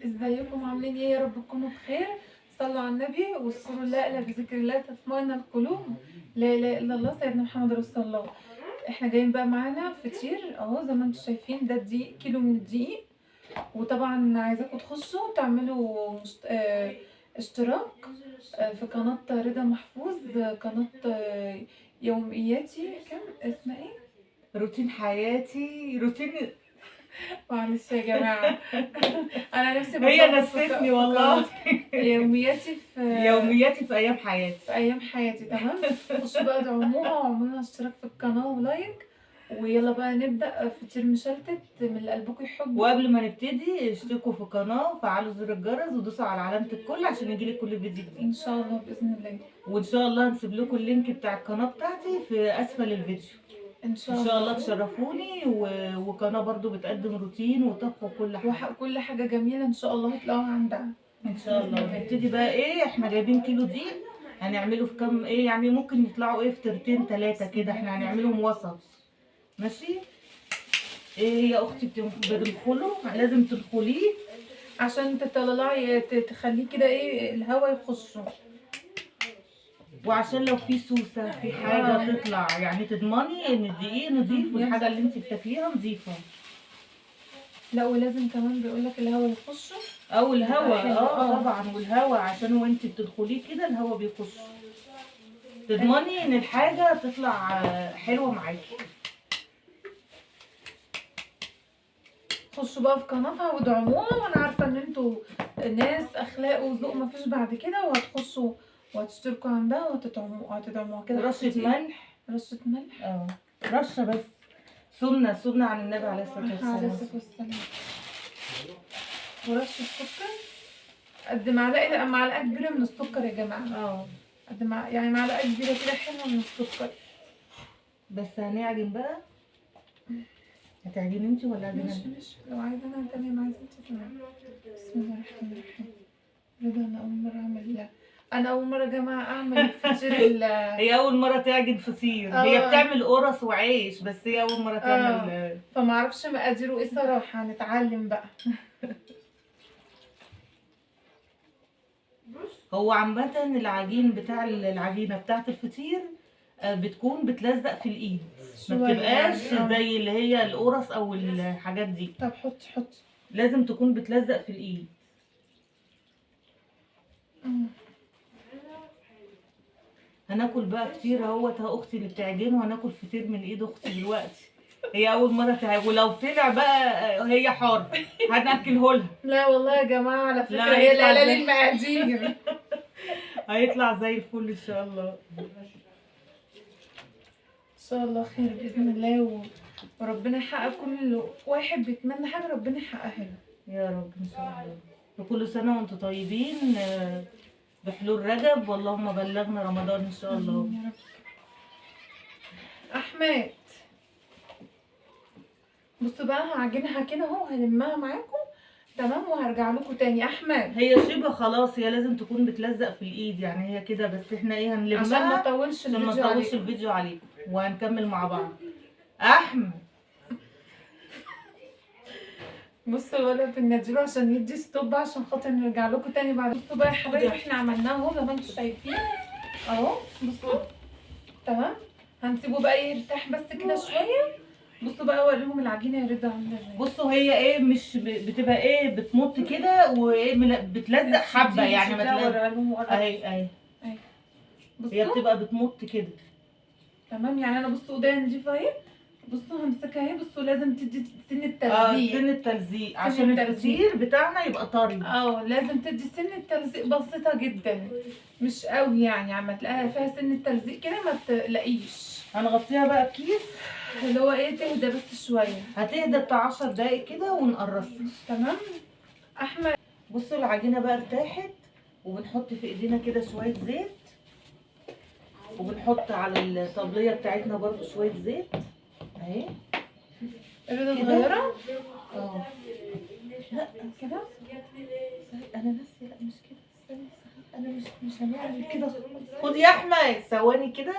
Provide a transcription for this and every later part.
ازيكم عاملين ايه؟ يا رب تكونوا بخير. صلوا على النبي واذكروا الله الا بذكر الله تطمئن القلوب. لا اله الا الله سيدنا محمد رسول الله. احنا جايين بقى معانا فطير اهو زي ما انتم شايفين، ده دقيق، كيلو من الدقيق. وطبعا عايزاكم تخشوا تعملوا اشتراك في قناة رضا محفوظ، قناة يومياتي، كم اسمها ايه؟ روتين حياتي، روتين. معلش يا جماعة. أنا نفسي هي بطبق نسيتني والله. يومياتي يومياتي في ايام حياتي. في أيام حياتي. تمام، خشوا بقى ادعموها واعملوا لنا اشتراك في القناة ولايك، ويلا بقى نبدأ فطير مشلتت من اللي قلبكم يحبوا. وقبل ما نبتدي اشتركوا في القناه وفعلوا زر الجرس ودوسوا على علامه الكل عشان يجيلك كل فيديو جديد. إن شاء الله بإذن الله. وان شاء الله هنسيب لكم اللينك بتاع القناه بتاعتي في اسفل الفيديو. إن شاء ان الله. شاء الله تشرفوني وقناه برضو بتقدم روتين وطبخ وكل حاجه. كل حاجة جميلة إن شاء الله هتلاقوها عندها. ان شاء الله. نبتدي بقى ايه، احنا جايبين كيلو دقيق، هنعمله في كام ايه يعني، ممكن يطلعوا ايه فطيرتين 3 كده، احنا هنعملهم وسط. ماشي. ايه يا اختي بتدخله، لازم تدخليه عشان تطلعي تخليه كده ايه الهواء يخشه، وعشان لو في سوسه في حاجه تطلع، يعني تضمني ان الدقيق نضيف والحاجه اللي انت بتاكليها نضيفه. لا ولازم كمان بيقولك الهواء يخشه او الهواء حلو. طبعا، والهواء عشان وانت بتدخليه كده الهواء بيخش، تضمني ان الحاجه تطلع حلوه معاكي. خشوا بقى في قناتها وادعموها، وانا عارفه ان انتوا ناس اخلاق وذوق مفيش بعد كده، وهتخشوا وهتشتركوا عندها وهتدعموها كده. رشه ملح، رشه ملح، رشه بس، سنه عن النبي عليه الصلاه عليه الصلاه والسلام. ورشه سكر قد معلقه كبيره من السكر يا جماعه. قد يعني معلقه كبيره كده حلوه من السكر. بس هنعجن بقى. هتعجني انت ولا اعجن انا؟ ماشي، لو عايزه انا تمام، عايزه انت تمام. بسم الله الرحمن الرحيم. رضا انا اول مره يا جماعه اعمل فطير هي اول مره تعجن فطير. هي بتعمل قرص وعيش، بس هي اول مره تعمل فما اعرفش مقاديره ايه صراحه، هنتعلم بقى. هو عامه العجين بتاع العجينه بتاعت الفطير بتكون بتلزق في الايد، ما بتبقاش يعني زي اللي هي القرص او الحاجات دي. طب حط لازم تكون بتلزق في الايد. هناكل بقى فطير اهوت، اختي اللي بتعجنه، وهناكل فطير من ايد اختي دلوقتي. هي اول مره تعجن، ولو طلع بقى هي حر هناكله لها. لا والله يا جماعه على فكره هي لا للمقادير. هيطلع زي الفل ان شاء الله. ان شاء الله خير باذن الله، وربنا يحقق كل واحد بيتمنى حاجه ربنا يحققها له يا رب ان شاء الله. وكل سنه وانتم طيبين بحلول رجب، واللهم بلغنا رمضان ان شاء الله. يا رب. احمد بصوا بقى، هعجنها كده اهو، هلمها معاكم تمام وهرجع لكم تاني. احمد هي شبه خلاص، هي لازم تكون بتلزق في الايد يعني، هي كده بس احنا ايه هنلمها عشان ما اطولش الفيديو عليكم وهنكمل مع بعض. احمد بصوا الولد بنديله عشان يدي ستوب عشان خاطر نرجع لكم تاني بعد. بصوا بقى يا حبايبي، احنا عملناه اهو زي ما انتم شايفين اهو. بصوا تمام، هنسيبه بقى يرتاح بس كده شويه. بصوا بقى اوريهم العجينه يا رضا عامله ازاي. بصوا هي ايه، مش بتبقى ايه بتمط كده وايه بتلزق حبه يعني، ما تلزق اهي هي بتبقى بتمط كده تمام. يعني انا بصوا ايديا نضيفه اهي، بصوا همسكها اهي. بصوا لازم تدي سن التلزيق، سن التلزيق عشان الفطير بتاعنا يبقى طري. لازم تدي سن التلزيق بسيطه جدا، مش قوي يعني. عم تلاقيها فيها سن التلزيق كده ما تلاقيش. هنغطيها بقى بكيس اللي هو ايه تهدى بس شويه. هتهدى بتاع 10 دقايق كده ونقرصها. تمام. احمد بصوا العجينه بقى ارتاحت، وبنحط في ايدينا كده شويه زيت، وبنحط على الطبليه بتاعتنا برضو شويه زيت اهي. الرضا صغيره لا كده انا ناسيه، لا مش كده، استني انا مش هنعمل كده. خد يا احمد ثواني كده،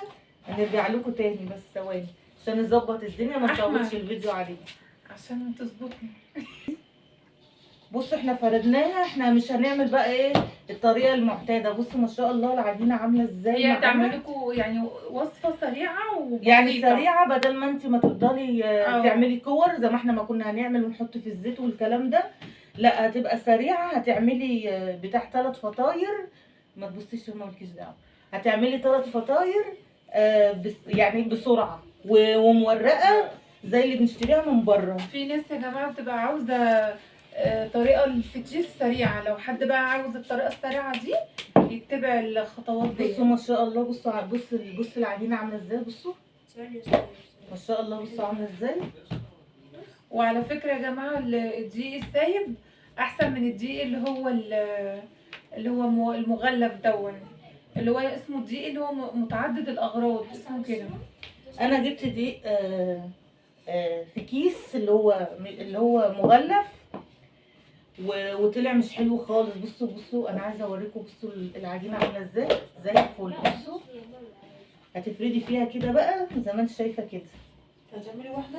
هنرجع لكم تاني بس ثواني عشان نظبط الدنيا ما نطولش الفيديو عليك. عشان تظبطني. بصوا احنا فردناها، احنا مش هنعمل بقى ايه الطريقه المعتاده. بصوا ما شاء الله العجينه عامله ازاي هي معانا. تعمل لكم يعني وصفه سريعه وبسيطه. يعني سريعه، بدل ما انت ما تفضلي اه. تعملي كور زي ما احنا ما كنا هنعمل ونحط في الزيت والكلام ده. لا هتبقى سريعه. هتعملي بتاع 3 فطاير. ما تبصيش مالكيش دعوه. هتعملي 3 فطاير يعني بسرعه ومورقه زي اللي بنشتريها من بره. في ناس يا جماعه بتبقى عاوزه طريقه الفطير سريعه. لو حد بقى عاوز الطريقه السريعه دي يتبع الخطوات دي. بصوا ما شاء الله. بصوا العجينه عامله ازاي. بصوا ما شاء الله. بصوا عامله ازاي. وعلى فكره يا جماعه الدقيق السايب احسن من الدقيق اللي هو المغلف دون، اللي هو اسمه الدقيق اللي هو متعدد الاغراض اسمه كده. انا جبت دقيق في كيس اللي هو مغلف وطلع مش حلو خالص. بصوا انا عايزه اوريكم. بصوا العجينه عامله ازاي زي الفل. بصوا هتفردي فيها كده بقى زي ما انت شايفه كده. هتعملي واحدة؟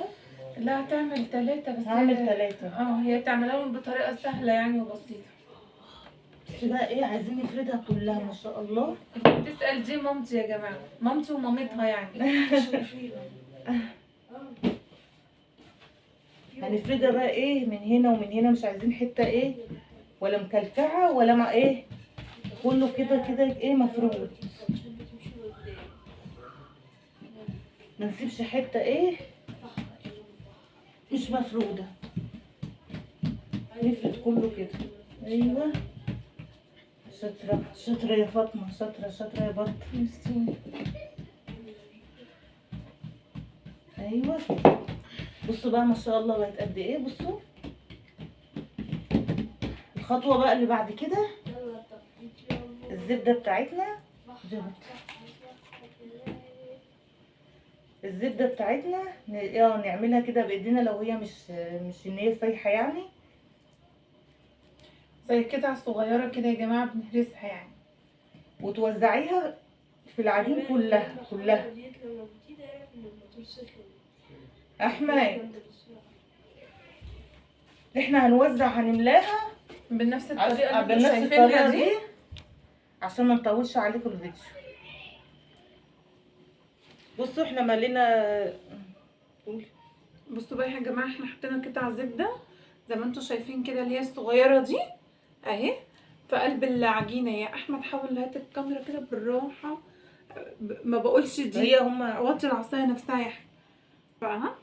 لا هتعمل 3 بس. هعمل 3. هي تعملها لهم بطريقه سهله يعني وبسيطه. بس بقى ايه عايزين نفردها كلها ما شاء الله. تسأل دي مامتي يا جماعه، مامتي ومامتها يعني. هنفردها بقى ايه من هنا ومن هنا. مش عايزين حته ايه ولا مكلكعه ولا مع ايه. كله كده كده ايه مفرود. ما نسيبش حته ايه مش مفروده. نفرد كله كده. ايوه شاطره شاطره يا فاطمه. شاطره يا بط. ايوه كده. بصوا بقى ما شاء الله بقت قد ايه. بصوا الخطوه بقى اللي بعد كده الزبده بتاعتنا. الزبده بتاعتنا نعملها كده بايدينا لو هي مش ان هي سايحه يعني. زي قطع صغيره كده يا جماعه بنهرسها يعني. وتوزعيها في العجين كلها. احمد احنا هنملاها بنفس الطريقه اللي بنفس انتوا الطريقه شايفينها دي عشان ما نطولش عليكم الفيديو. بصوا احنا مالينا. بصوا بقى يا جماعه احنا حطينا قطع زبده زي ما انتوا شايفين كده اللي هي الصغيره دي اهي في قلب العجينه. يا احمد حاول هات الكاميرا كده بالراحه. ما بقولش دي هي هما وطي العصايه نفسها يا احمد بقى. ها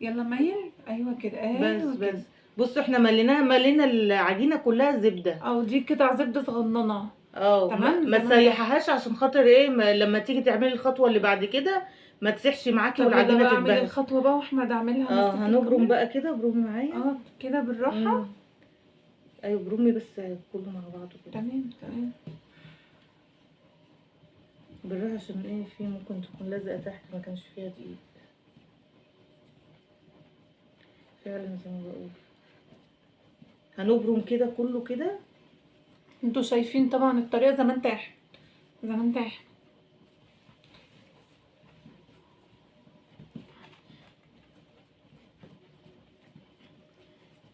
يلا ميل. ايوه كده ايوه كده. بس بصوا احنا ملينا العجينه كلها زبده. او دي قطع زبده صغننه. تمام. ما تسيحهاش عشان خاطر ايه لما تيجي تعملي الخطوه اللي بعد كده ما تسيحش معاكي والعجينه تتبهدل. اعمل تتبهدل. الخطوه بقى واحمد اعملها. هنبرم بقى كده. برومي معايا كده بالراحه. ايوه برومي بس كله مع بعضه كده. تمام. بالراحه عشان ايه في ممكن تكون لازقه تحت ما كانش فيها دقيق. فعلا زي ما بقول هنبرم كده كله كده. انتوا شايفين طبعا الطريقه زي ما انت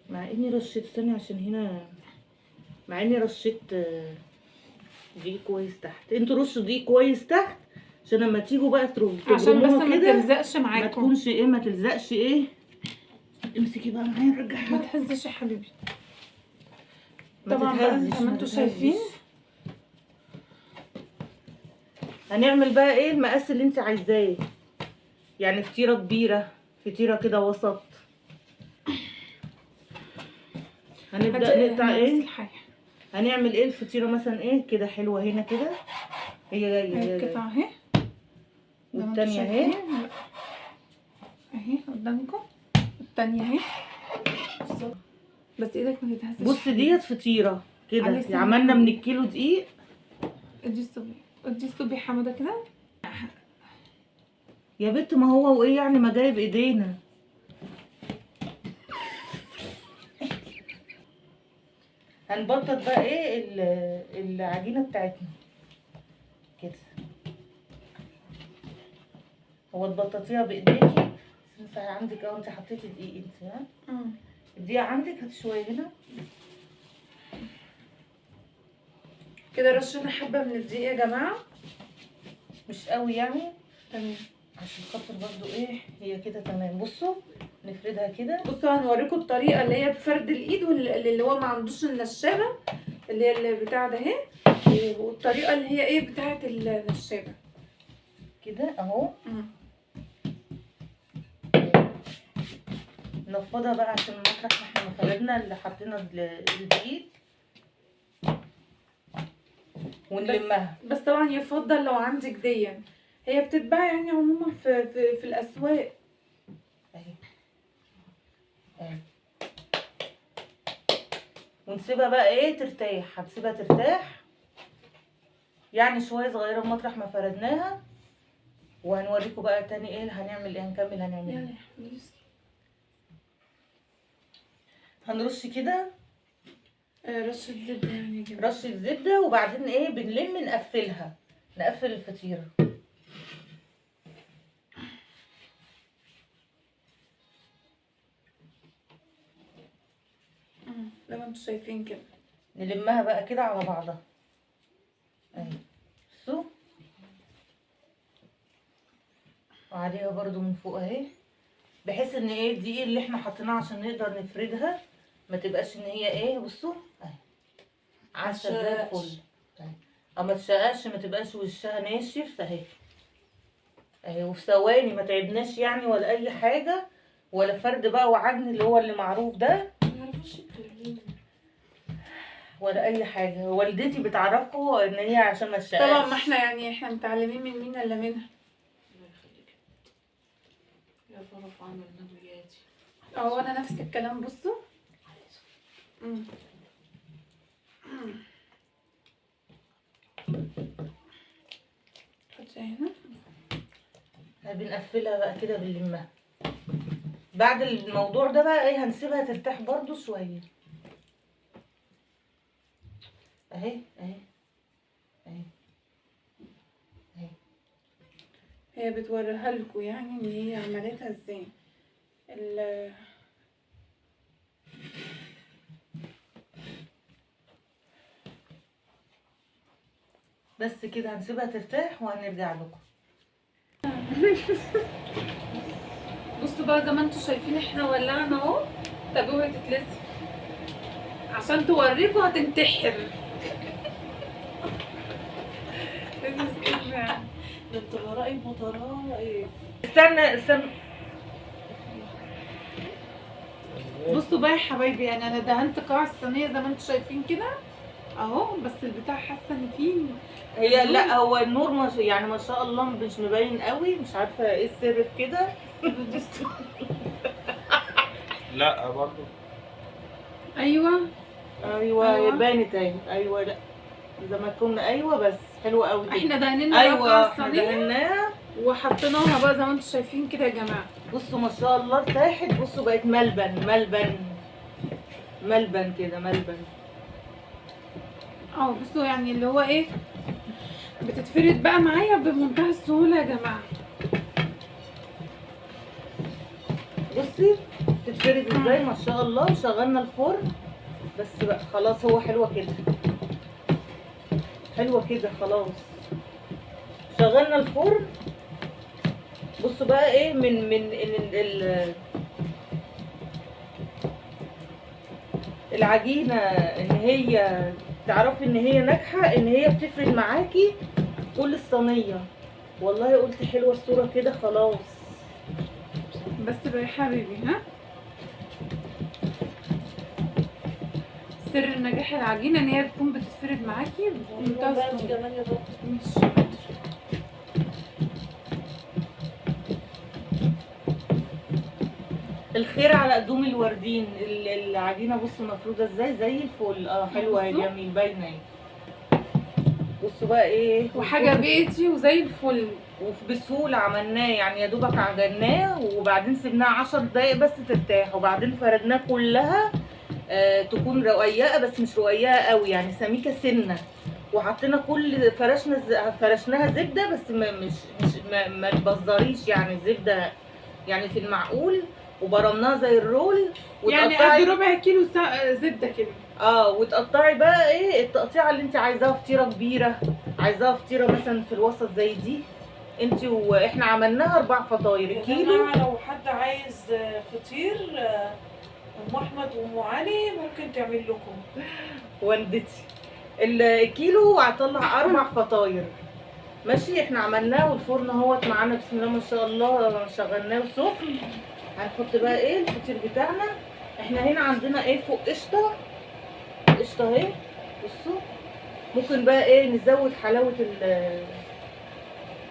مع اني رشيت ثانية عشان هنا مع اني رشيت دقيق كويس تحت. انتوا رشوا دقيق كويس تحت عشان لما تيجوا بقى عشان بس ما كده تلزقش معاكم. ما تكونش ايه ما تلزقش ايه. امسكي بقى معايا نرجعها. ما تهزش يا حبيبي. ما طبعا بقى تتهزش زي ما انتوا شايفين. هنعمل بقى ايه المقاس اللي انت عايزاه. يعني فطيره كبيره فطيره كده وسط. هنبدا نقطع ايه. هنعمل ايه الفطيره مثلا ايه كده حلوه هنا كده. هي جايه القطعه اهي والتانيه اهي قدامكم. التانيه اهي بس ايدك ما تتهزش. بص ديت فطيره كده عملنا من الكيلو دقيق. ادي الصبي حماده كده يا بنت. ما هو وايه يعني ما جايب ايدينا. هنبطط بقى ايه العجينه بتاعتنا كده. هو تبططيها بايديكي. بس عندك اهو انت حطيتي دقيق انت. ها الدقيق عندك هات شويه هنا كده رشينا حبه من الدقيق يا جماعه. مش قوي يعني تمام. عشان خاطر برضو ايه هي كده تمام. بصوا نفردها كده. بصوا هنوريكم الطريقه اللي هي بفرد الايد واللي هو ما عندوش النشابه اللي هي اللي بتاع ده اهي، والطريقه اللي هي ايه بتاعه النشابه كده اهو. نفضها بقى عشان مطرح ما احنا فردنا اللي حطينا الدقيق ونلمها. بس طبعا يفضل لو عندك دي، هي بتتباع يعني عموما في الاسواق اهي اهي. ونسيبها بقى ايه ترتاح. هنسيبها ترتاح يعني شويه صغيره مطرح ما فردناها، وهنوريكم بقى تاني ايه هنعمل ايه. هنكمل هنعمل ايه. يلا يا حبيبي. هنرش كده رشة زبدة يعني يا جماعة. رشه زبده، وبعدين ايه بنلم نقفلها، نقفل الفطيره. زي ما انتم شايفين كده نلمها بقى كده على بعضها اهي. بصوا وعليها برضو من فوق اهي، بحيث ان ايه الدقيق اللي احنا حطيناه عشان نقدر نفردها ما تبقاش ان هي ايه. بصوا اهي عسل زي الفل اهي. اما تشققش ما تبقاش وشها ناشف اهي اهي. وفي ثواني ما تعبناش يعني ولا اي حاجه، ولا فرد بقى وعجن اللي هو اللي معروف ده ولا اي حاجه. والدتي بتعرفكم ان هي عشان ما تشققش. طبعا ما احنا يعني احنا متعلمين من مين الا منها. يا طرف عمل ندوياتي. اهو انا نفس الكلام. بصوا حطيها هنا. بنقفلها بقى كده بنلمها. بعد الموضوع ده بقى ايه هنسيبها ترتاح برضو شويه اهي اهي اهي اهي. هي بتوريها لكم يعني ان هي عملتها ازاي. بس كده هنسيبها ترتاح وهنرجع لكم. بصوا بقى زي ما انتم شايفين احنا ولعنا اهو. طب اوعي تتلسع عشان توريكم هتنتحر. ده انت ورائي مترائف. استنى استنى. بصوا بقى يا حبايبي، يعني انا دهنت قاع الصينيه زي ما انتم شايفين كده اهو. بس البتاع حاسه ان فيه هي لا هو النور مش يعني ما شاء الله مش مبين قوي، مش عارفه ايه السر في كده. لا برضو ايوه ايوه أيوة. بانت اهي. ايوه لا زي ما كنا. ايوه بس حلوه قوي كده. احنا دهننا ايوه بقى احنا الصينيه دهناها وحطيناها بقى زي ما انتم شايفين كده يا جماعه. بصوا ما شاء الله ارتاحت. بصوا بقت ملبن ملبن ملبن كده ملبن. بصوا يعني اللي هو ايه بتتفرد بقى معايا بمنتهى السهوله يا جماعه. بصي تتفرد ازاي ما شاء الله. وشغلنا الفرن بس بقى خلاص. هو حلوه كده حلوه كده خلاص. شغلنا الفرن. بصوا بقى ايه من العجينه ان هي تعرفي ان هي ناجحه، ان هي بتفرد معاكي كل الصينيه. والله قلت حلوه الصوره كده خلاص. بس بقى يا حبيبي سر نجاح العجينه ان هي بتكون بتتفرد معاكي بمنتهى السهوله. كمان يا دكتور. ماشي. الخير على قدوم الوردين. العجينه بصوا مفروده ازاي زي الفل. حلوه يا بصوا. جميل باينه اهي. بصوا بقى ايه وحاجه بيتي وزي الفل. وبسهوله عملناه يعني يا دوبك عجناه وبعدين سيبناه 10 دقايق بس ترتاح، وبعدين فردناه كلها تكون رقيقه بس مش رقيقه قوي يعني سميكه سنه. وحطينا كل فرشناها زبده بس ما تبزريش يعني الزبده يعني في المعقول. وبرمناها زي الرول يعني قد ربع كيلو زبده كده. وتقطعي بقى ايه التقطيعه اللي انت عايزاها، فطيره كبيره، عايزاها فطيره مثلا في الوسط زي دي انت. واحنا عملناها 4 فطاير يا كيلو. جماعة لو حد عايز فطير ام احمد وام علي ممكن تعمل لكم. والدتي الكيلو هطلع 4 فطاير. ماشي، احنا عملناه والفرن اهوت معانا بسم الله ما شاء الله، شغلناه سخن. هنحط بقى ايه الفطير بتاعنا. احنا هنا عندنا ايه فوق قشطه اهي، بصوا. ممكن بقى ايه نزود حلاوه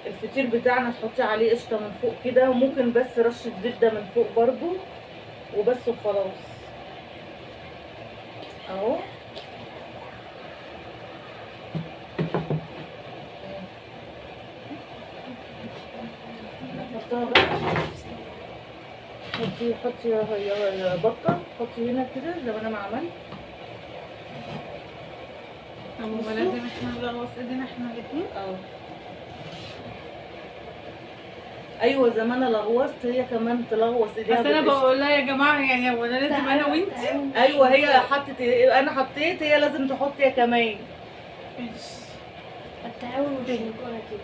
الفطير بتاعنا، تحطي عليه قشطه من فوق كده، وممكن بس رشه زبده من فوق برضو وبس وخلاص اهو. نحطها بقى، حطي يا بطه، حطي هنا كده زي ما انا ما عملت. هو لازم احنا نلغوص ايدينا احنا الاثنين. ايوه زي ما انا لغوصت هي كمان تلغوص ايديها بس انا بالقشطة. بقول لها يا جماعه يعني هو انا لازم انا وانتي. ايوه هي حطت، انا حطيت، هي لازم تحط هي كمان. التعاون والشركة كده.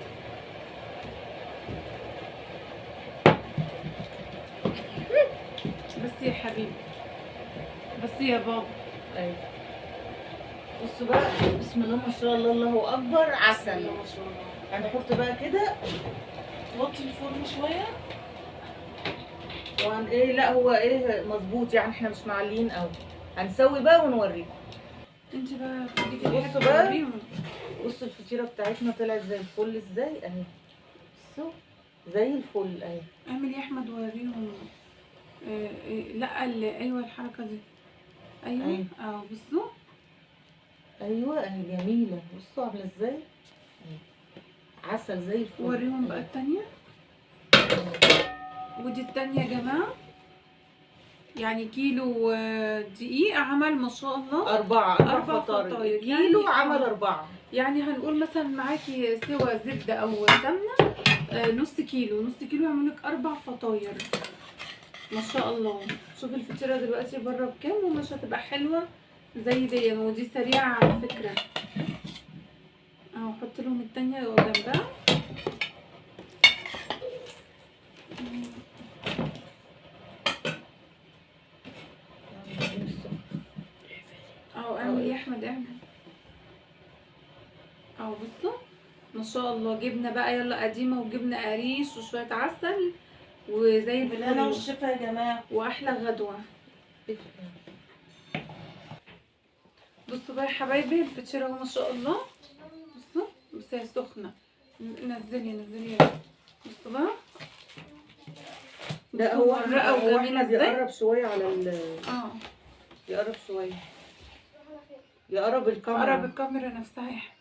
بس يا حبيبي، بس يا بابا. ايوه بصوا بقى بسم الله ما شاء الله، الله اكبر، عسل. ما شاء الله. هنحط بقى كده توطي الفرن شوية. وهن ايه، لا هو ايه مظبوط يعني، احنا مش معليين قوي. هنسوي بقى ونوريكم. انت بقى خديتي بصوا الحاجة بقى. وريهم. بصوا الفطيره بتاعتنا طلعت زي الفل ازاي اهي. بصوا زي الفل اهي. اعمل يا احمد وريهم. لا ايوه الحركه دي. ايوه أيوة. بصوا. ايوه اهي جميله، بصوا عامله ازاي اهي. عسل زي الفل. وريهم بقى التانية. ودي التانية يا جماعة، يعني كيلو دقيق عمل ما شاء الله 4 4 فطاير. فطاير. كيلو يعني عمل 4. يعني هنقول مثلا معاكي سوى زبدة أو سمنة نص كيلو يعملك 4 فطاير ما شاء الله. شوفي الفطيرة دلوقتي بره بكام ومش هتبقى حلوة زي دي، ودي سريعة على فكرة. اهو حط لهم التانية جنبها. اهو اعمل يا احمد اعمل. اهو بصوا ما شاء الله. جبنه بقى يلا قديمه وجبنه قريش وشويه عسل وزي بالهنا الفل والشفا يا جماعة. واحلى غدوه. بصوا بقى يا حبايبي الفطيره اهو ما شاء الله. بصوا بس هي سخنه. نزلي يلا. بصوا بقى ده هو مرقه وجميله ازاي. يقرب شويه على يقرب شويه، يقرب الكاميرا. قرب الكاميرا نفسها يا حبيبي.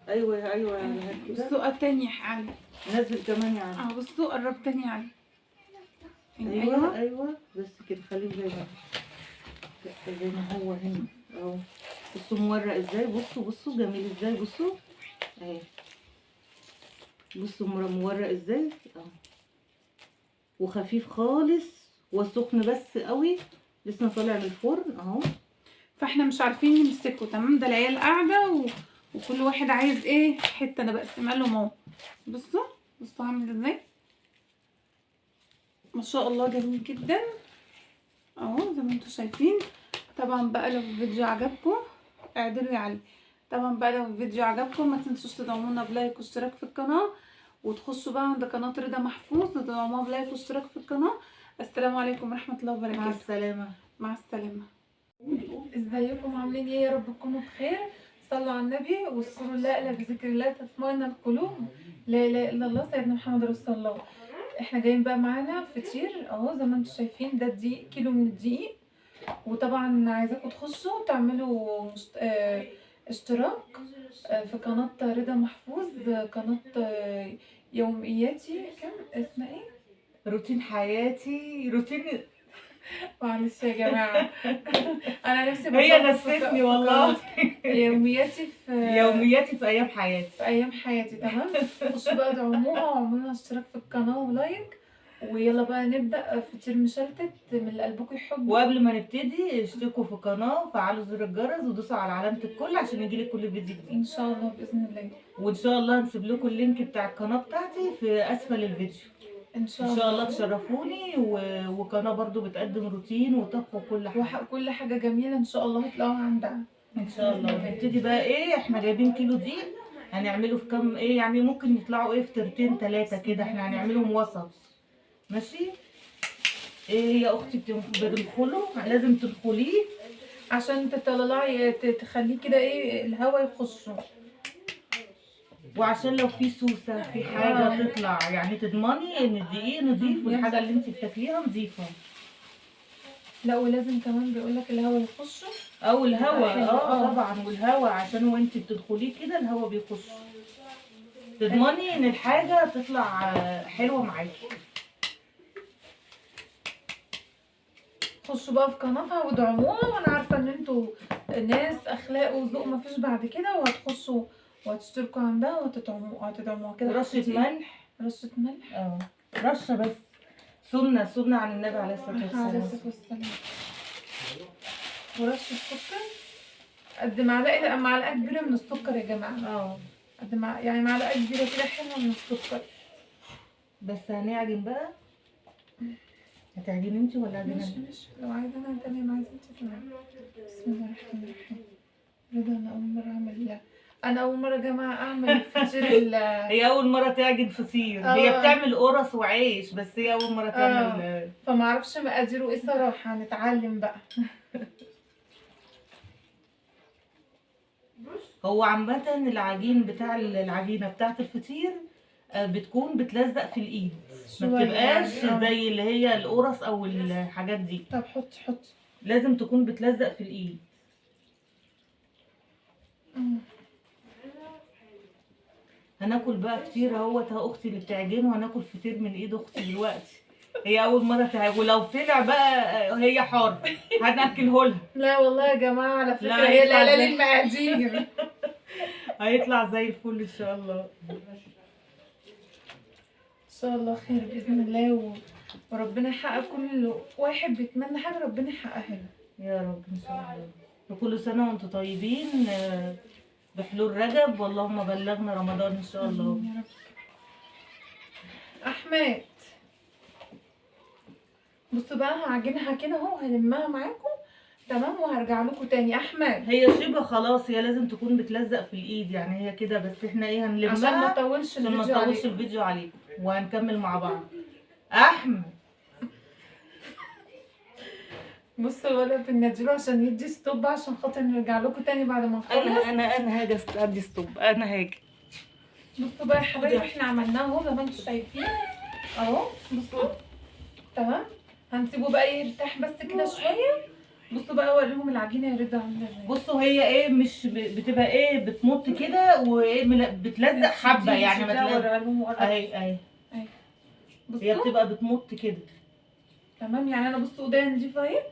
ايوه كده. بصوا التاني يا علي. نزل كمان يا عم. بصوا قرب تاني يا علي. ايوه بس كده خليه زي ما هو هنا اهو. بصوا مورق ازاي، بصوا جميل ازاي، بصوا اهي. بصوا مورق ازاي اهو، وخفيف خالص وسخن بس قوي، لسه طالع من الفرن اهو. فاحنا مش عارفين نمسكه تمام. ده العيال قاعده وكل واحد عايز ايه حته، انا بقسمها لهم اهو. بصوا عامل ازاي ما شاء الله، جميل جدا اهو زي ما انتم شايفين. طبعا بقى لو الفيديو عجبكم اعدلوا يا علي. طبعا بقى لو الفيديو عجبكم ما تنسوش تدعمونا بلايك واشتراك في القناه، وتخشوا بقى عند قناه رضا محفوظ تدعموها بلايك واشتراك في القناه. السلام عليكم ورحمه الله وبركاته. مع السلامه. مع السلامه. ازيكم عاملين ايه؟ يا رب تكونوا بخير. صلوا على النبي واذكروا الله الا بذكر الله تطمئن القلوب. لا اله الا الله سيدنا محمد رسول الله. احنا جايين بقى معانا فطير اهو زي ما انتم شايفين. ده الدقيق كيلو من الدقيق. وطبعا عايزاكم تخشوا تعملوا اشتراك في قناة رضا محفوظ، قناة يومياتي كم اسمها ايه؟ روتين حياتي، روتين. معلش يا جماعة انا نفسي هي غسستني والله. يومياتي في ايام حياتي. في ايام حياتي تمام. خشوا بقى ادعموها واعملوا لنا اشتراك في القناة ولايك ويلا بقى نبدأ فطير مشلتت من اللي قلبكم يحبه. وقبل ما نبتدي اشتركوا في القناه وفعلوا زر الجرس ودوسوا على علامه الكل عشان يجيلك كل فيديو جديد. ان شاء الله باذن الله. وان شاء الله هنسيب لكم اللينك بتاع القناه بتاعتي في اسفل الفيديو. ان شاء ان الله. شاء الله تشرفوني وقناه برضو بتقدم روتين وطبخ وكل حاجه. كل حاجه جميله ان شاء الله هتلاقوها عندها. ان شاء الله. نبتدي بقى ايه، احنا جايبين كيلو دقيق هنعمله في كام ايه، يعني ممكن يطلعوا ايه فطيرتين 3 كده، احنا هنعملهم وسط. ماشي. ايه هي اختي بتنخله، لازم تنخليه عشان تطلعي تخليه كده ايه الهواء يخشه، وعشان لو في سوسه في حاجه تطلع، يعني تضمني ان الدقيق نضيف والحاجه اللي انت بتاكليها نضيفه. لا ولازم كمان بيقولك الهواء يخشه او الهواء آه. طبعا، والهواء عشان وانت بتدخليه كده الهواء بيخش، تضمني ان الحاجه تطلع حلوه معاكي. خشوا بقى في قناتها وادعموها، وانا عارفه ان انتوا ناس اخلاق وذوق مفيش بعد كده، وهتخشوا وهتشتركوا عندها وهتدعموها كده. رشه ملح، رشه ملح، رشه بس، سنه عن النبي عليه الصلاه عليه والسلام. الصلاه والسلام. ورشه سكر قد معلقه كبيره من السكر يا جماعه. قد يعني معلقه كبيره كده حلوه من السكر. بس هنعجن بقى. هتعجني انت ولا اعجن انا؟ ماشي لو عايزه انا تمام، عايزه انت تمام. بسم الله الرحمن الرحيم. رضا انا اول مره يا جماعه اعمل فطير هي اول مره تعجن فطير. هي بتعمل قرص وعيش، بس هي اول مره تعمل فما اعرفش مقاديره ايه صراحه، هنتعلم بقى. هو عامه العجين بتاع العجينه بتاعت الفطير بتكون بتلزق في الايد، ما بتبقاش يعني. زي اللي هي القرص او الحاجات دي. طب حط لازم تكون بتلزق في الايد. هناكل بقى فطير اهوت، اختي اللي بتعجنه، هناكل فطير من ايد اختي دلوقتي. هي اول مره تعجن، ولو طلع بقى هي حاره هناكله لها. لا والله يا جماعه على فكره لا، هي هيطلع لا زي- للمقادير. هيطلع زي الفل ان شاء الله. ان شاء الله خير باذن الله، وربنا يحقق كل واحد بيتمنى حاجه ربنا يحققها له يا رب ان شاء الله. وكل سنه وانتم طيبين بحلول رجب، واللهم بلغنا رمضان ان شاء الله. يا رب. احمد بصوا بقى هعجنها كده اهو، هلمها معاكم تمام وهرجع لكم تاني. احمد هي شبه خلاص، هي لازم تكون بتلزق في الايد، يعني هي كده بس، احنا ايه هنلمها عشان ما اطولش عشان ما الفيديو نطولش عليكم. الفيديو عليكم، وهنكمل مع بعض. احمد بصوا الولد بنديله عشان يدي ستوب عشان خاطر نرجع لكم تاني بعد ما نخلص. انا هاجي ادي ستوب، انا هاجي. بصوا بقى يا حبايبي احنا عملناه اهو زي ما انتم شايفين اهو. بصوا تمام، هنسيبه بقى يرتاح بس كده شويه. بصوا بقى اوريهم العجينه يا رضا عامله ازاي. بصوا هي ايه، مش بتبقى ايه بتمط كده وايه بتلزق حبه، يعني ما تلزق اهي هي بصوا بتبقى بتمط كده. تمام، يعني انا بصوا ايديا نضيفه اهي.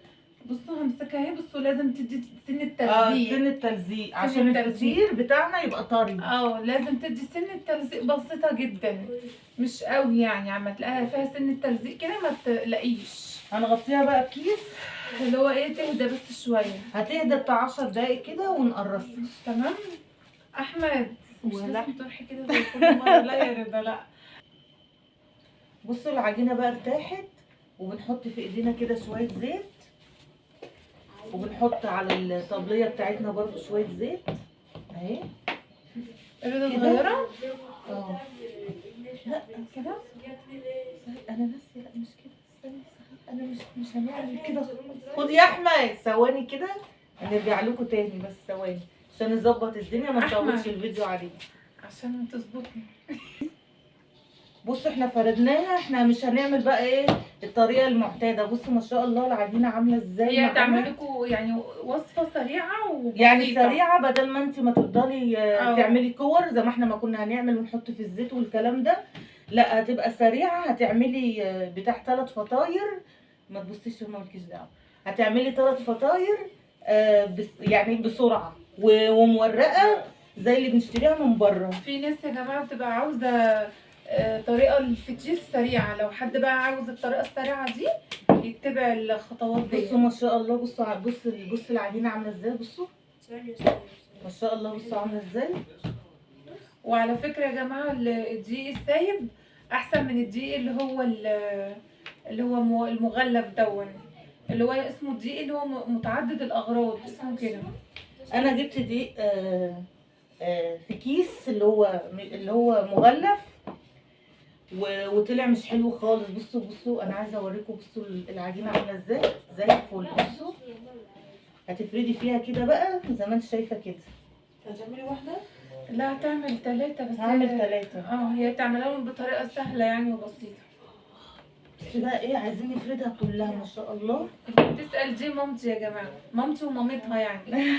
بصوا همسكها اهي. بصوا لازم تدي سن سن التلزيق. التلزيق عشان الفطير بتاعنا يبقى طري. لازم تدي سن التلزيق بسيطه جدا، مش قوي يعني. عم تلاقيها فيها سن التلزيق كده ما تلاقيش. هنغطيها بقى بكيس اللي هو ايه تهدى بس شويه. هتهدى بتاع 10 دقايق كده ونقرصها. تمام. احمد مش ولا. لازم تروحي كده زي كل مره. لا يا رضا لا. بصوا العجينه بقى ارتاحت، وبنحط في ايدينا كده شويه زيت، وبنحط على الطبليه بتاعتنا برضو شويه زيت اهي. رضا كده؟ صغيره لا كده. انا ناسيه، لا مش كده، استني انا مش هنعمل كده. خد يا احمد ثواني كده، هنرجع لكم تاني بس ثواني عشان نظبط الدنيا ما نطولش أحمد. الفيديو عليك. عشان تظبطني. بصوا احنا فردناها، احنا مش هنعمل بقى ايه الطريقه المعتاده. بصوا ما شاء الله العجينه عامله ازاي. هي معانا. تعمل لكم يعني وصفه سريعه وبسيطه. يعني سريعه، بدل ما انت ما تفضلي اه. تعملي كور زي ما احنا ما كنا هنعمل ونحط في الزيت والكلام ده. لا هتبقى سريعه. هتعملي بتاع 3 فطاير، ما تبصيش مالكيش دعوه. هتعملي 3 فطاير يعني بسرعه ومورقه زي اللي بنشتريها من بره. في ناس يا جماعه بتبقى عاوزه طريقة الفطير سريعة. لو حد بقى عاوز الطريقة السريعة دي يتبع الخطوات دي. بصوا ما شاء الله، بص العجينه عامله ازاي، بصوا ما شاء الله، بصوا عامله ازاي. وعلى فكرة يا جماعة الدقيق السايب أحسن من الدقيق اللي هو المغلف دون، اللي هو اسمه الدقيق اللي هو متعدد الأغراض اسمه كده. انا جبت دي في كيس اللي هو مغلف وطلع مش حلو خالص. بصوا انا عايزه اوريكم، بصوا العجينه عامله ازاي، زي الفل. بصوا هتفردي فيها كده بقى زي ما انت شايفه كده. هتعملي واحدة؟ لا هتعمل 3 بس. هعمل 3. هي تعملهم بطريقة سهلة يعني وبسيطة. بس بقى ايه، عايزين نفردها كلها ما شاء الله. تسأل دي مامتي يا جماعة، مامتي ومامتها يعني.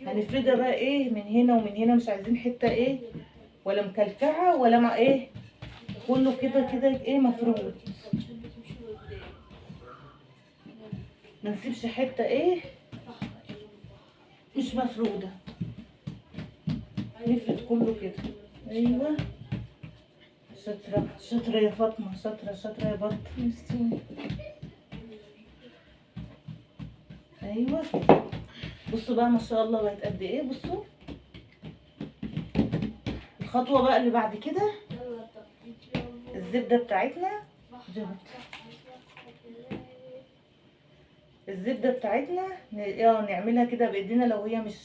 هنفردها بقى ايه من هنا ومن هنا، مش عايزين حته ايه ولا مكلكعه ولا مع ايه، كله كده كده ايه مفروض. ما نسيبش حته ايه مش مفروده، نفرد كله كده. ايوه شاطره شاطره يا فاطمه، شاطره يا بط. ايوه كده. بصوا بقى ما شاء الله بقت قد ايه. بصوا الخطوه بقى اللي بعد كده، الزبده بتاعتنا، الزبده بتاعتنا نعملها كده بايدينا لو هي مش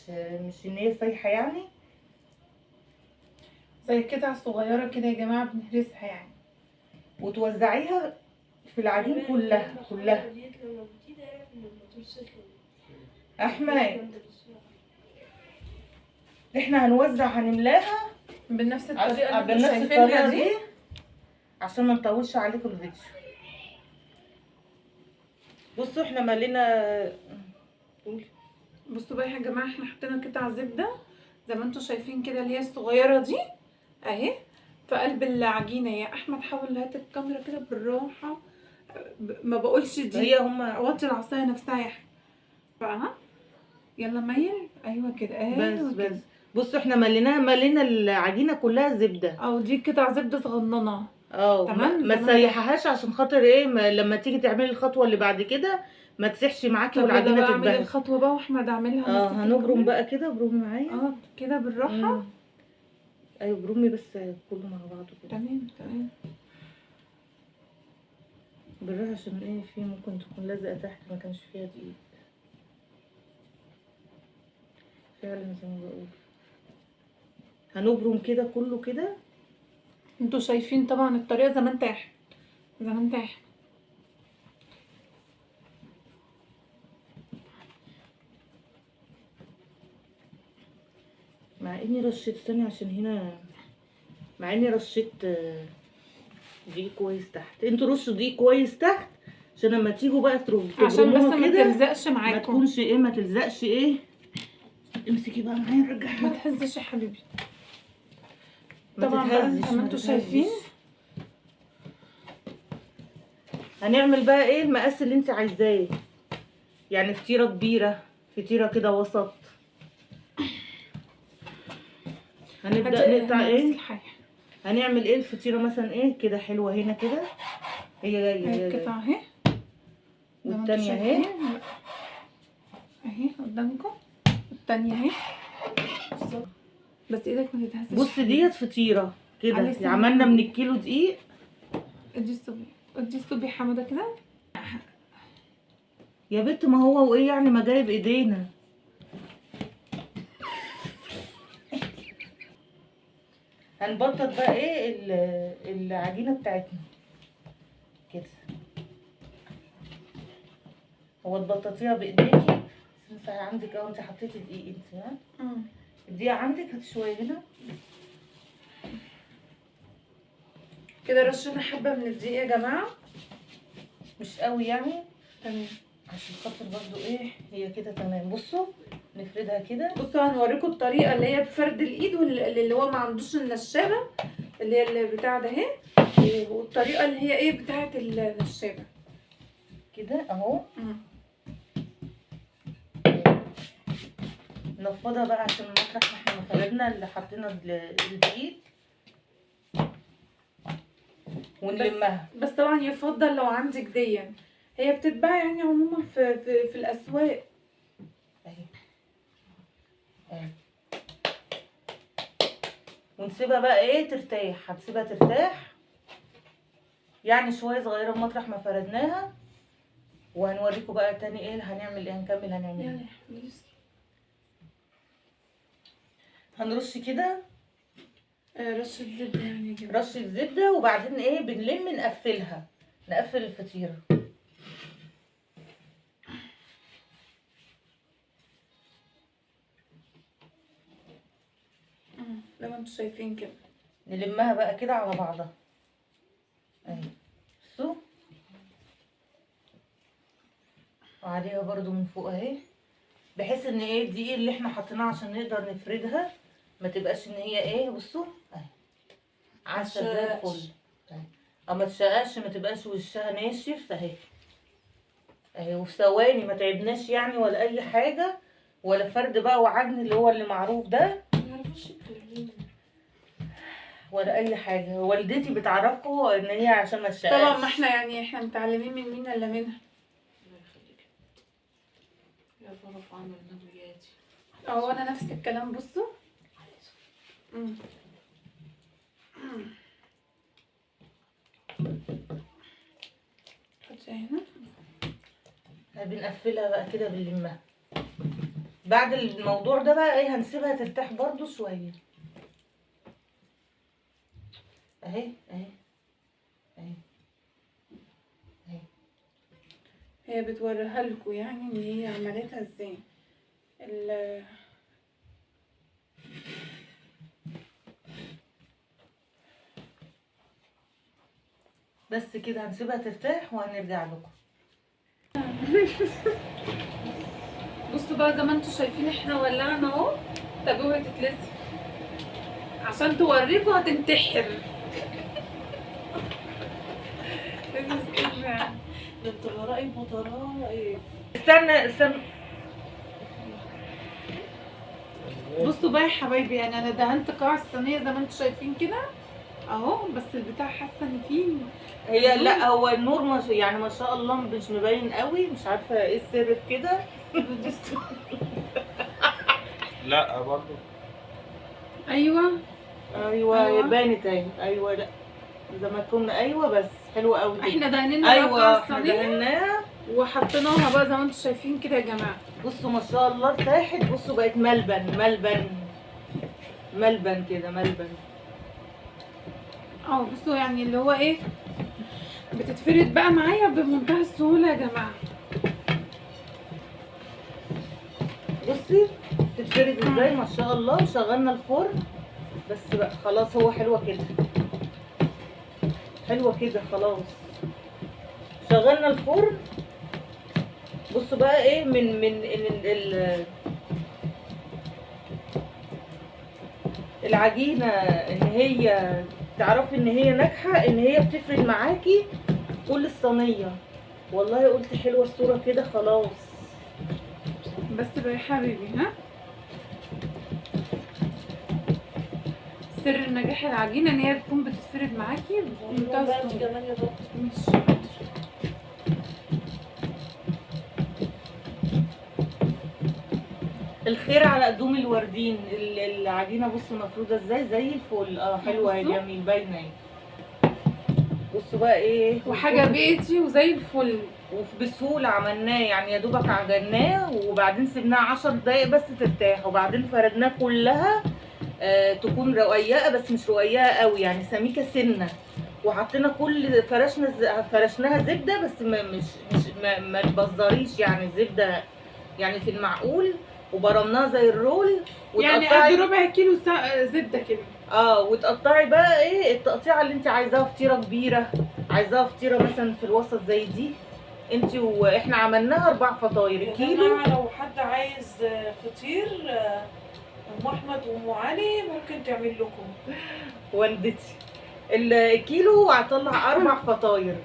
ان هي سايحه يعني، زي قطع صغيرة كده يا جماعة بنهرسها يعني، وتوزعيها في العجين كلها. احمد احنا هنملاها بنفس الطريقة اللي بنفس انتوا الطريقه شايفينها دي عشان ما نطولش عليكم الفيديو. بصوا احنا مالينا. بصوا بقى يا جماعة، احنا حطينا قطع زبدة زي ما انتوا شايفين كده اللي هي الصغيرة دي اهي في قلب العجينة. يا احمد حاول هات الكاميرا كده بالراحة، ما بقولش دي، هي هما وطي العصاية نفسها يا احمد بقى. ها يلا ميل. ايوه كده ايوه كده. بس بصوا احنا ملينا العجينه كلها زبده. او دي قطع زبدة صغننة. تمام. ما تسيحهاش عشان خاطر ايه، لما تيجي تعملي الخطوه اللي بعد كده ما تسيحش معاكي والعجينه اعمل تتبهدل. الخطوة بقى واحمد اعملها. هنبرم بقى كده، برومي معايا. كده بالراحة. ايوه برومي بس كله مع بعضه كده. تمام. بالراحه عشان ايه، في ممكن تكون لازقه تحت ما كانش فيها دقيق فعلا زي ما بقول. هنبرم كده كله كده. انتوا شايفين طبعا الطريقة زي ما انت مع اني رشيت ثانية عشان هنا، مع اني رشيت دقيق كويس تحت. انتوا رشوا دقيق كويس تحت عشان لما تيجوا بقى عشان بس ما كده تلزقش ما معاكم، تكونش ايه، ما تلزقش ايه. امسكي بقى معايا ما نرجعها. تهزش يا حبيبي. ما طبعا بقى تتهزش زي ما انتوا شايفين. هنعمل بقى ايه المقاس اللي انت عايزاه، يعني فطيرة كبيرة، فطيرة كده وسط. هنبدأ نقطع ايه، هنعمل ايه الفطيرة مثلا ايه كده حلوة هنا كده، هي جاية القطعة اهي والتانية اهي قدامكم، التانية اهي. بس ايدك ما تتهزش. بص ديت فطيرة كده على عملنا من الكيلو دقيق. ادي الصبي حمادة كده يا بنت، ما هو وايه يعني ما جايب ايدينا. هنبطط بقى ايه العجينة بتاعتنا كده. هو تبططيها بايديكي بس عندك اهو، انت حطيتي دقيق انت. ها الدقيق عندك، هاتي شويه هنا كده. رشينا حبة من الدقيق يا جماعة، مش قوي يعني، تمام عشان خاطر برضو ايه هي كده تمام. بصوا نفردها كده. بصوا هنوريكم الطريقة اللي هي بفرد الايد واللي هو ما عندوش النشابة اللي هي البتاع ده اهي، والطريقة اللي هي ايه بتاعت النشابة كده اهو. نفضها بقى عشان مطرح ما احنا مخرجنا اللي حطينا الدقيق ونلمها. بس طبعا يفضل لو عندك دي، هي بتتباع يعني عموما في الاسواق اهي اهي. ونسيبها بقى ايه ترتاح، هتسيبها ترتاح يعني شويه صغيره مطرح ما فردناها، وهنوريكم بقى تاني ايه هنعمل ايه، هنكمل هنعمل يلا ايه. يا حبيبي. هنرش كده رشة زبدة يعني يا جماعة. رشه زبده، وبعدين ايه بنلم نقفلها، نقفل الفطيره. زي ما انتوا شايفين كده. نلمها بقى كده على بعضها اهي، بصوا، وعليها برضو من فوق اهي، بحيث ان ايه الدقيق اللي احنا حطيناه عشان نقدر نفردها ما تبقاش ان هي ايه، بصوا اهي عسل زي الفل اهي، اما تشققش ما تبقاش وشها ناشف اهي اهي، وفي ثواني ما تعبناش يعني ولا اي حاجه، ولا فرد بقى وعجن اللي هو اللي معروف ده ولا اي حاجه. والدتي بتعرفكم ان هي عشان ما تشققش. طبعا ما احنا يعني احنا متعلمين من مين الا منها. الله يخليك يا طرف عمل نبياتي. اه انا نفس الكلام. بصوا حطي هنا. بنقفلها بقى كده بنلمها. بعد الموضوع ده بقى ايه هنسيبها ترتاح برضو شويه اهي اهي اهي اهي. هي بتوريها لكم يعني ان هي عملتها ازاي. بس كده هنسيبها ترتاح وهنرجع لكم. بصوا بقى زي ما انتوا شايفين احنا ولعنا اهو. طب اوعي تتلسي عشان توريكم هتنتحر. ده انت غرائب وطرائف. استنى استنى. بصوا بقى يا حبايبي، يعني انا دهنت قاع الصينيه زي ما انتوا شايفين كده اهو، بس البتاع حاسه ان فيه هي لا هو النور مش يعني ما شاء الله مش مبين قوي، مش عارفه ايه السر في كده. لا برضو. ايوه ايوه بانت اهي. ايوه لا زي ما كنا. ايوه بس حلوه قوي كده. احنا دهننا ايوه بقى احنا الصينيه دهناها وحطيناها بقى زي ما انتوا شايفين كده يا جماعه. بصوا ما شاء الله ارتاحت. بصوا بقت ملبن ملبن ملبن كده ملبن. بصوا يعني اللي هو ايه بتتفرد بقى معايا بمنتهى السهوله يا جماعه. بصي تتفرد ازاي ما شاء الله. وشغلنا الفرن بس بقى خلاص. هو حلوه كده حلوه كده خلاص. شغلنا الفرن. بصوا بقى ايه من العجينه ان هي تعرفي ان هي ناجحه، ان هي بتفرد معاكي كل الصينيه. والله قلت حلوه الصوره كده خلاص. بس بقى يا حبيبي ها، سر نجاح العجينه ان هي تكون بتتفرد معاكي بمنتهى السهوله. كمان يا دكتور. مش الخير على قدوم الوردين. العجينه بصوا مفروده ازاي زي الفل. حلوه يا بصوا. جميل باينه اهي. بصوا بقى ايه وحاجه بيتي وزي الفل. وبسهوله عملناه يعني يا دوبك عجناه وبعدين سيبناه 10 دقايق بس ترتاح، وبعدين فردناه كلها تكون رقيقه بس مش رقيقه قوي يعني سميكه سنه. وحطينا كل فرشناها زبده بس ما تبزريش يعني الزبده يعني في المعقول. وبرمناها زي الرول يعني قد ربع كيلو زبده كده. وتقطعي بقى ايه التقطيعه اللي انت عايزاها. فطيره كبيره عايزاها فطيره مثلا في الوسط زي دي انت. واحنا عملناها 4 فطاير يا كيلو. جماعة لو حد عايز فطير ام احمد وام علي ممكن تعمل لكم. والدتي الكيلو هطلع 4 فطاير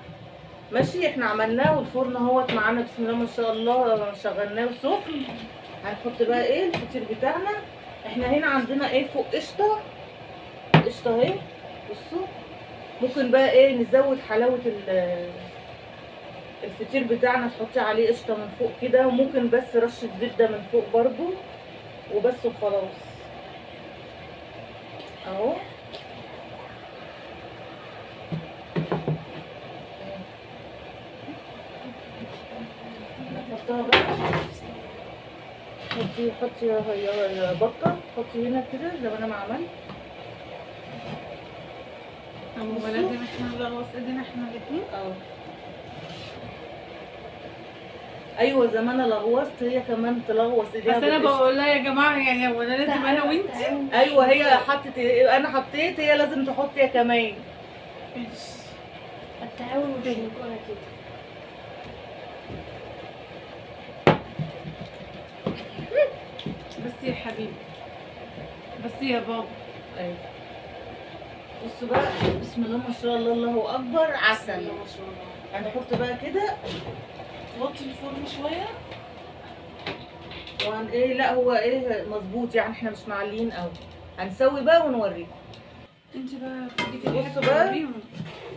ماشي. احنا عملناه والفرن اهوت معانا بسم الله ما شاء الله شغلناه سخن. هنحط بقى ايه الفطير بتاعنا. احنا هنا عندنا ايه فوق قشطه، قشطه اهي بصوا. ممكن بقى ايه نزود حلاوه الفطير بتاعنا، تحطي عليه قشطه من فوق كده، وممكن بس رشه زبده من فوق برضو وبس وخلاص اهو. نحطها بقى، حطي يا بطه، حطي هنا كده زي ما انا ما عملت. هو لازم احنا نلغوص ايدينا احنا الاتنين. ايوه زي ما انا لغوصت هي كمان تلغوص ايديها بس انا بالقشطة. بقول لها يا جماعه يعني هو انا لازم انا وانتي. ايوه هي حطت، انا حطيت هي لازم تحط هي كمان. التعاون مش هيكون كده. بس يا حبيبي، بس يا بابا. ايوه بصوا بقى، بسم الله ما شاء الله، الله اكبر، عسل. ما شاء الله. هنحط بقى كده وطي الفرن شويه. وهن ايه، لا هو ايه مظبوط يعني، احنا مش معليين قوي. هنسوي بقى ونوريكم. انت بقى خليكي بصوا الحاجة بقى. وريهم.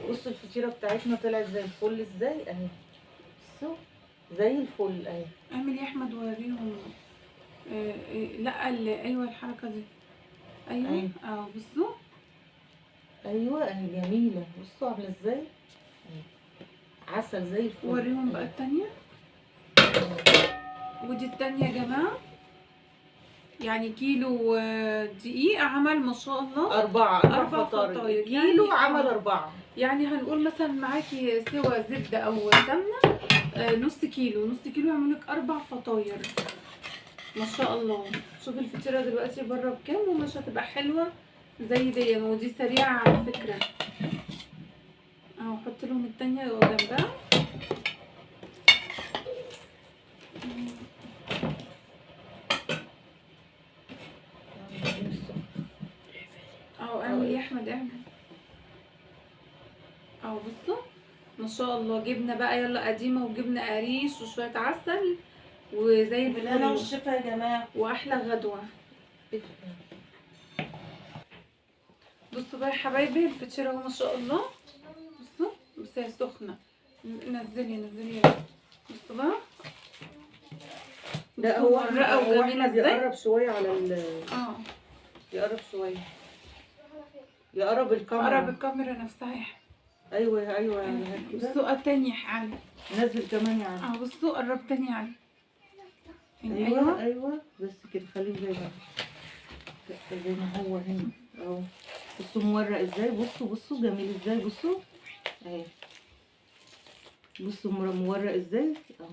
بصوا الفطيره بتاعتنا طلعت زي الفل ازاي اهي. بصوا زي الفل اهي. اعمل يا احمد وريهم. لا ايوه الحركه دي. ايوه أيوة. بصوا. ايوه اهي جميله، بصوا عامله ازاي أهي. عسل زي الفل. وريهم بقى التانية. ودي التانية يا جماعة، يعني كيلو دقيق عمل ما شاء الله أربع أربع فطاير، فطاير. كيلو يعني عمل 4. يعني هنقول مثلا معاكي سوى زبدة أو سمنة نص كيلو، نص كيلو يعملك 4 فطاير ما شاء الله. شوفي الفطيرة دلوقتي بره بكام ومش هتبقى حلوة زي دي، ودي سريعة على فكرة اهو. حط لهم التانية جنبها. اهو اعمل يا احمد اعمل. اهو بصوا ما شاء الله. جبنه بقى يلا قديمه، وجبنه قريش وشويه عسل وزي بالهنا الفل، والشفا يا جماعه. واحلى غدوه. بصوا بقى يا حبايبي الفطيره اهو ما شاء الله. بصوا بس هي سخنه. نزلي يلا. بصوا بقى ده هو مرقه هو وجميله احمد ازاي. يقرب شويه على يقرب شويه، يقرب الكاميرا. قرب الكاميرا نفسها يا احمد. ايوه يعني كده. بصوا التانية يا علي. نزل كمان يعني. بصوا قرب تاني يا علي. ايوه بس كده خليه زي ما هو هنا اهو. بصوا مورق ازاي، بصوا جميل ازاي، بصوا اهي. بصوا مورق ازاي اهو،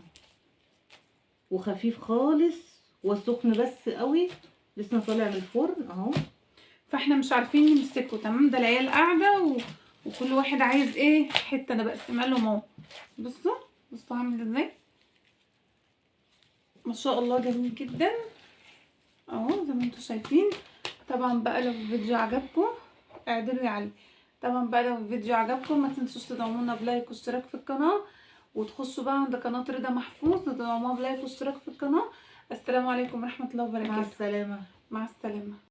وخفيف خالص وسخن بس قوي، لسه طالع من الفرن اهو. فاحنا مش عارفين نمسكه تمام. ده العيال قاعده وكل واحد عايز ايه حته، انا بقسمها لهم اهو. بصوا عامل ازاي ما شاء الله، جميل جدا اهو زي ما انتم شايفين. طبعا بقى لو الفيديو عجبكم اعدلوا يا علي. طبعا بقى لو الفيديو عجبكم ما تنسوش تدعمونا بلايك واشتراك في القناه، وتخشوا بقى عند قناه رضا محفوظ تدعموها بلايك واشتراك في القناه. السلام عليكم ورحمه الله وبركاته. مع السلامه. مع السلامه.